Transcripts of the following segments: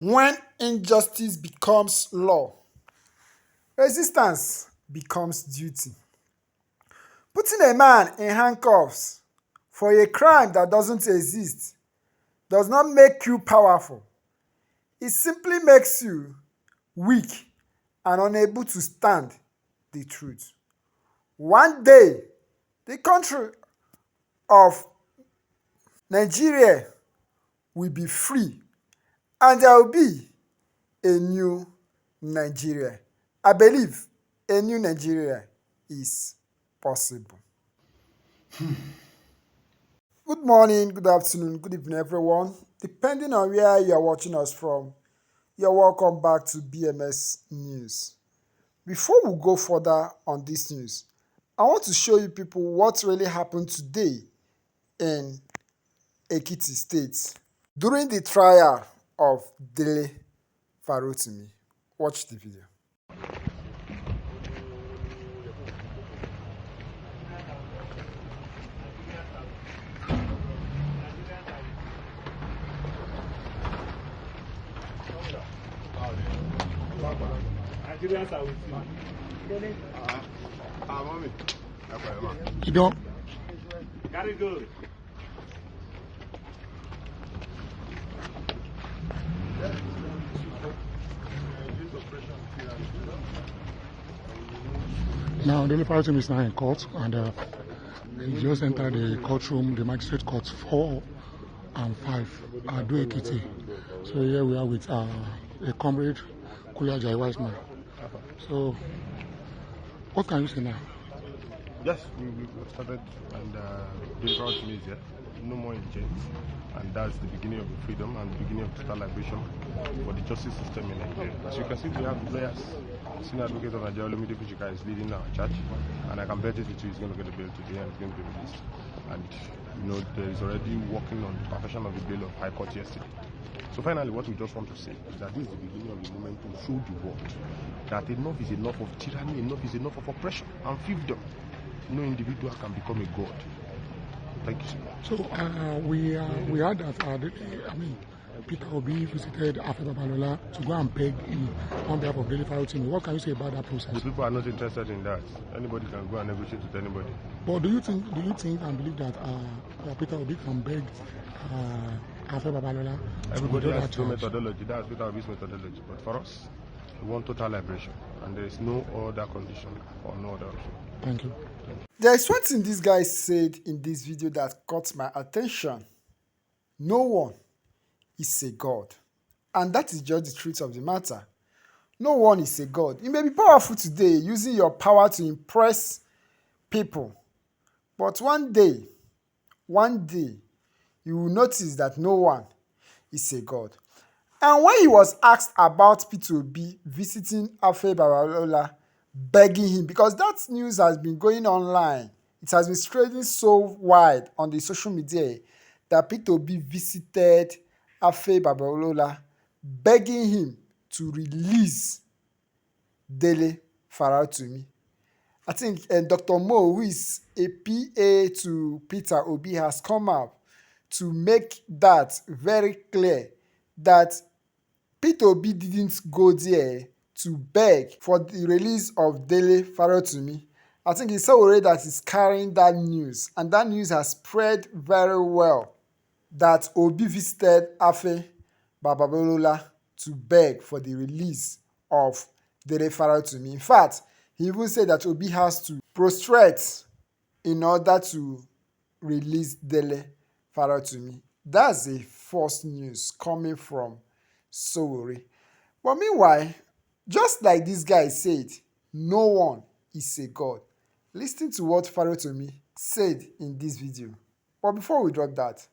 When injustice becomes law, resistance becomes duty. Putting a man in handcuffs for a crime that doesn't exist does not make you powerful. It simply makes you weak and unable to stand the truth. One day, the country of Nigeria will be free and there will be a new Nigeria. I believe a new Nigeria is possible. Good morning, good afternoon, good evening, everyone. Depending on where you are watching us from, you're welcome back to BMS News. Before we go further on this news, I want to show you people what really happened today in Ekiti State during the trial of Dele Farotimi. Watch the video. Nigerians are with you. Mommy. You don't. Very good. Now, Dele Farotimi is now in court, and he just entered the courtroom, the magistrate court 4 and 5, Ado Ekiti. So here we are with a comrade, Kuliaja, a wise man. So, what can you say now? Yes, we started, and Dele Farotimi is here. No more in chains, and that's the beginning of the freedom and the beginning of total liberation for the justice system in Nigeria. As you can see, we have lawyers. Senior Advocate of Nigeria, Olumide Fujika, is leading our charge, and I can bet you he's going to get a bail today and it's going to be released. And there is already working on the perfection of the bail of High Court yesterday. So finally, what we just want to say is that this is the beginning of the moment to show the world that enough is enough of tyranny, enough is enough of oppression and fiefdom. No individual can become a god. Thank you, sir. So we heard that Peter Obi visited Afe Babalola to go and beg on behalf of Dele Farotimi. What can you say about that process? The people are not interested in that. Anybody can go and negotiate with anybody. But do you think and believe that Peter Obi can beg Afe Babalola? Everybody has his own methodology. That's Peter Obi's methodology. But for us, we want total liberation, and there is no other condition or no other option. Thank you. There is one thing this guy said in this video that caught my attention. No one is a god. And that is just the truth of the matter. No one is a god. You may be powerful today, using your power to impress people. But one day, you will notice that no one is a god. And when he was asked about Peter Obi visiting Afe Babalola, begging him, because that news has been going online, it has been spreading so wide on the social media that Peter Obi visited Afe Babalola, begging him to release Dele Farotimi. I think Dr. Mo, who is a PA to Peter Obi, has come out to make that very clear that Peter Obi didn't go there to beg for the release of Dele Farotimi. I think it's so already that he's carrying that news, and that news has spread very well that Obi visited Afe Babalola to beg for the release of Dele Farotimi. In fact, he even said that Obi has to prostrate in order to release Dele Farotimi. That's a false news coming from Sowore. But meanwhile, just like this guy said, no one is a god. Listen to what Farotimi said in this video. But before we drop that,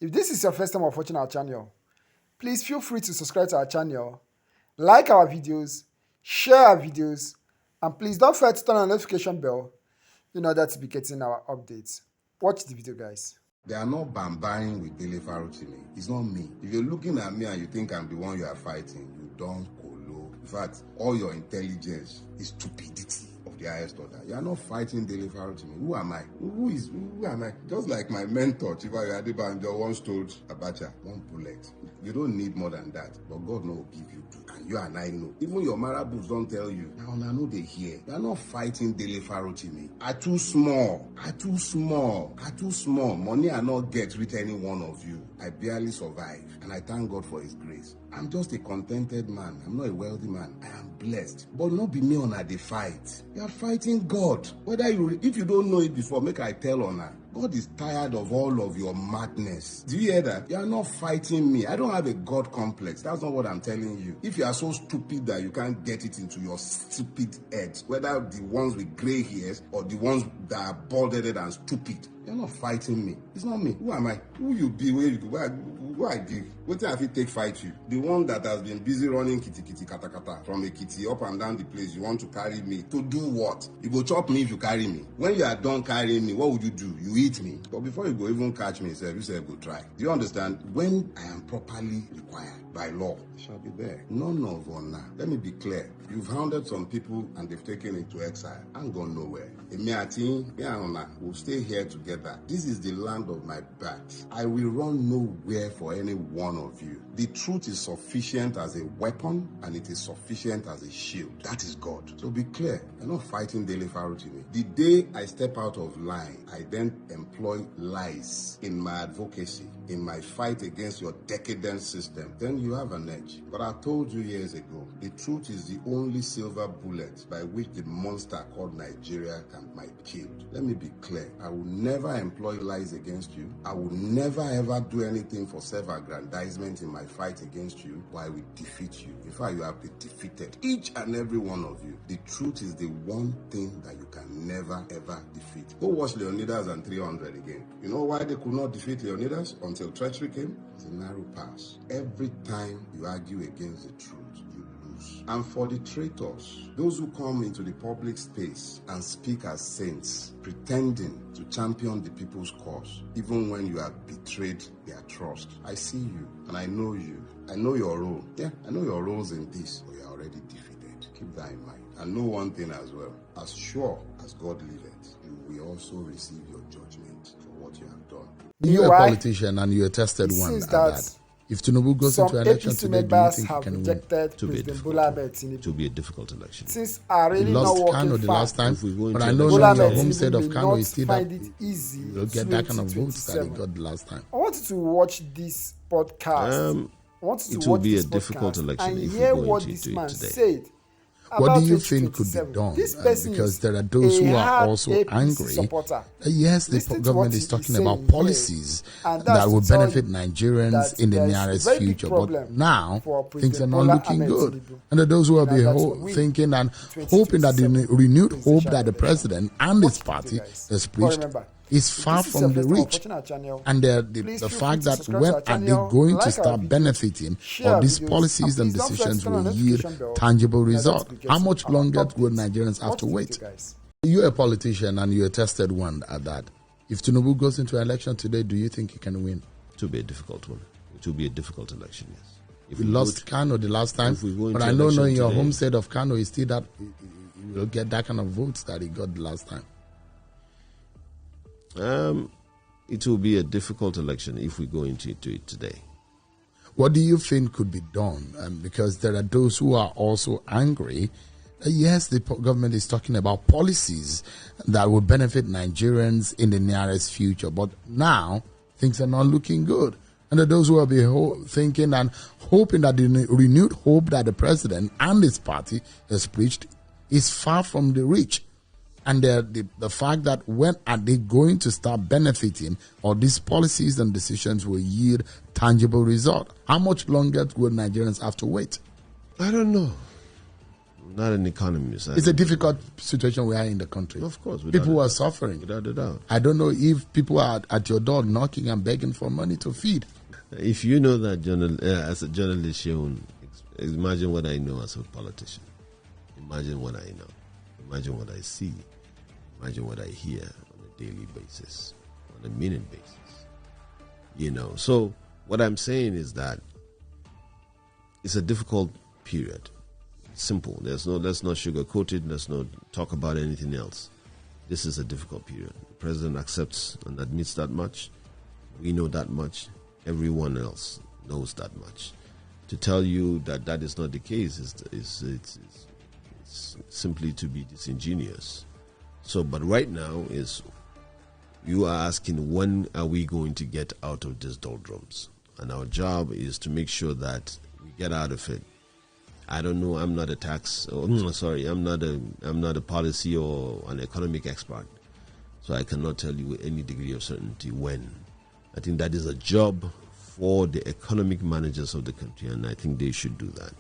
if this is your first time of watching our channel, please feel free to subscribe to our channel, like our videos, share our videos, and please don't forget to turn on the notification bell in order to be getting our updates. Watch the video, guys. They are not bambaing with Dele Farotimi. It's not me. If you're looking at me and you think I'm the one you are fighting, you don't colo. In fact, all your intelligence is stupidity of the highest order. You are not fighting Dele Farotimi. Who am I? Who am I? Just like my mentor, Chief Adebanjo, once told Abacha, one bullet. You don't need more than that. But God will give you two. And you and I know. Even your marabouts don't tell you. Now I know they hear. They are not fighting Dele Farotimi. Are too small. Are too small. Are too small. Money I not get with any one of you. I barely survive. And I thank God for his grace. I'm just a contented man. I'm not a wealthy man. I am blessed. But not be me on a the fight. You are fighting God. If you don't know it before, make I tell on her. God is tired of all of your madness. Do you hear that? You are not fighting me. I don't have a God complex. That's not what I'm telling you. If you are so stupid that you can't get it into your stupid head, whether the ones with gray hairs or the ones that are bald-headed and stupid, you're not fighting me. It's not me. Who am I? Who you be? Where you go? Who I give? What if I take fight you? The one that has been busy running kitty kata kata from a kitty up and down the place. You want to carry me to do what? You go chop me if you carry me. When you are done carrying me, what would you do? You eat me. But before you go even catch me, you say go try. Do you understand? When I am properly required by law, I shall be there. None of honor. Let me be clear. You've hounded some people and they've taken it to exile. I'm going nowhere. We'll stay here together. This is the land of my birth. I will run nowhere for any one of you. The truth is sufficient as a weapon and it is sufficient as a shield. That is God. So be clear. You're not fighting Dele Farotimi. The day I step out of line, I then employ lies in my advocacy, in my fight against your decadent system, then you have an edge. But I told you years ago, the truth is the only silver bullet by which the monster called Nigeria might be killed. Let me be clear. I will never employ lies against you. I will never ever do anything for self-aggrandizement in my fight against you, or I will defeat you. In fact, you have been defeated. Each and every one of you. The truth is the one thing that you can never ever defeat. Go watch Leonidas and 300 again. You know why they could not defeat Leonidas until treachery came? It was a narrow pass. Every time you argue against the truth, you lose. And for the traitors, those who come into the public space and speak as saints, pretending to champion the people's cause, even when you have betrayed their trust, I see you and I know you. I know your role. Yeah, I know your roles in this, but you're already defeated. Keep that in mind. And know one thing as well. As sure as God liveth, you will also receive your judgment for what you have done. You're a politician and you're a tested It one seems at that that. If Tinubu goes some into election APC today, do you members think he have can win? rejected To be a President difficult Bola one. Ahmed Tinubu. To be a difficult election. Since are He really not lost working Kano the far, last time, If we go but into I know election Bola in your Ahmed home Tinubu state may of Kano not is still that find it easy you'll get that kind of votes that he got the last time. I want you to watch this podcast. I want you it to will watch be this a difficult podcast election and if we hear go what into this it man today. said. What About do you think could be 2027. done? This person Because is there are those who a are hard also APC angry. supporter. Yes, the Listen to government what is he talking saying about here, policies and that's that to will tell benefit you Nigerians that in the there is a nearest very big future. But problem now for things are President not Bola looking Ahmed good. Tinubu And there are those who will in be order to win thinking and the hoping that the 2027 renewed hope presidential that the election. president and his Watch the party video, guys. has But preached remember, is if far this is your from the first time reach. watching our channel, And please the feel free fact to that subscribe when to our are they channel, going to like our start videos, benefiting, share or our these videos, policies and please don't forget to decisions turn on will yield notification bell tangible in order to result? be How getting much our longer will updates. Nigerians have Watch to the wait? video, guys. You're a politician and you're a tested one at that. If Tinubu goes into election today, do you think he can win? It will be a difficult one. It will be a difficult election, yes. If We we lost Kano the last time, if we go but into I know election in your today- home state of Kano, is still that you will get that kind of votes that he got the last time. It will be a difficult election if we go into it today. What do you think could be done? Because there are those who are also angry. Yes, the government is talking about policies that will benefit Nigerians in the nearest future, but now things are not looking good. And there are those who will be thinking and hoping that the renewed hope that the president and his party has preached is far from the reach. And the fact that when are they going to start benefiting, or these policies and decisions will yield tangible result? How much longer will Nigerians have to wait? I don't know. Not an economist. It's a difficult situation we are in the country. Of course. People are suffering. Without a doubt. I don't know if people are at your door knocking and begging for money to feed. If you know that as a journalist, Seun, imagine what I know as a politician. Imagine what I know. Imagine what I see. Imagine what I hear on a daily basis, on a minute basis. You know, so what I'm saying is that it's a difficult period. Simple. Let's not sugarcoat it. Let's not talk about anything else. This is a difficult period. The president accepts and admits that much. We know that much. Everyone else knows that much. To tell you that that is not the case is simply to be disingenuous. So, but right now is you are asking, when are we going to get out of these doldrums? And our job is to make sure that we get out of it. I don't know. I'm not a I'm not a policy or an economic expert, so I cannot tell you with any degree of certainty when. I think that is a job for the economic managers of the country, and I think they should do that.